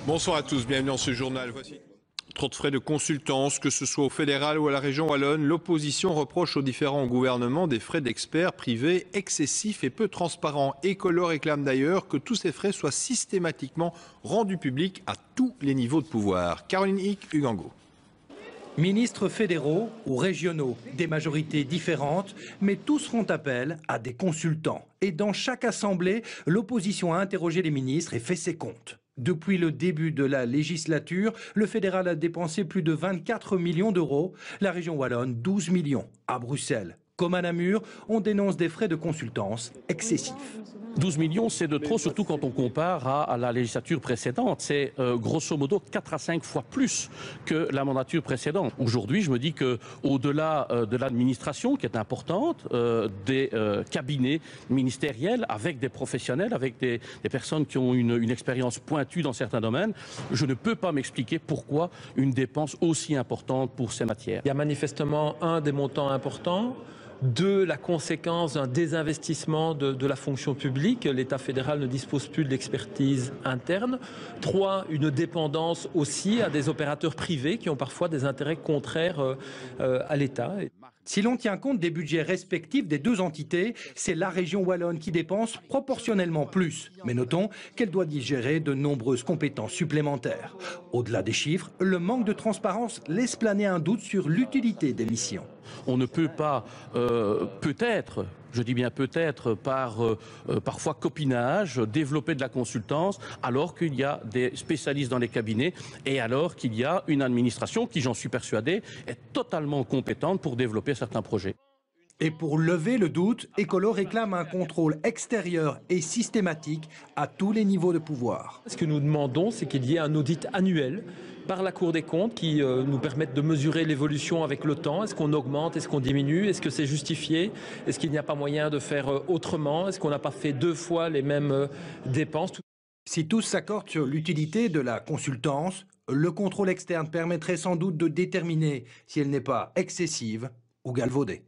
Bonsoir à tous, bienvenue dans ce journal. Voici trop de frais de consultance, que ce soit au fédéral ou à la région wallonne. L'opposition reproche aux différents gouvernements des frais d'experts privés excessifs et peu transparents. Ecolo réclame d'ailleurs que tous ces frais soient systématiquement rendus publics à tous les niveaux de pouvoir. Caroline Hick, Ugango. Ministres fédéraux ou régionaux, des majorités différentes, mais tous font appel à des consultants. Et dans chaque assemblée, l'opposition a interrogé les ministres et fait ses comptes. Depuis le début de la législature, le fédéral a dépensé plus de 24 millions d'euros, la région wallonne 12 millions. À Bruxelles, comme à Namur, on dénonce des frais de consultance excessifs. 12 millions, c'est de trop, surtout quand on compare à la législature précédente. C'est grosso modo 4 à 5 fois plus que la mandature précédente. Aujourd'hui, je me dis qu'au-delà de l'administration, qui est importante, des cabinets ministériels avec des professionnels, avec des personnes qui ont une expérience pointue dans certains domaines, je ne peux pas m'expliquer pourquoi une dépense aussi importante pour ces matières. Il y a manifestement des montants importants. La conséquence d'un désinvestissement de la fonction publique. L'État fédéral ne dispose plus de l'expertise interne. 3, une dépendance aussi à des opérateurs privés qui ont parfois des intérêts contraires à l'État. Si l'on tient compte des budgets respectifs des deux entités, c'est la région wallonne qui dépense proportionnellement plus. Mais notons qu'elle doit digérer de nombreuses compétences supplémentaires. Au-delà des chiffres, le manque de transparence laisse planer un doute sur l'utilité des missions. On ne peut pas, peut-être, je dis bien peut-être, par parfois copinage, développer de la consultance, alors qu'il y a des spécialistes dans les cabinets et alors qu'il y a une administration qui, j'en suis persuadé, est totalement compétente pour développer certains projets. Et pour lever le doute, Ecolo réclame un contrôle extérieur et systématique à tous les niveaux de pouvoir. Ce que nous demandons, c'est qu'il y ait un audit annuel par la Cour des comptes qui nous permette de mesurer l'évolution avec le temps. Est-ce qu'on augmente, est-ce qu'on diminue, est-ce que c'est justifié, est-ce qu'il n'y a pas moyen de faire autrement, est-ce qu'on n'a pas fait 2 fois les mêmes dépenses. Si tous s'accordent sur l'utilité de la consultance, le contrôle externe permettrait sans doute de déterminer si elle n'est pas excessive ou galvaudée.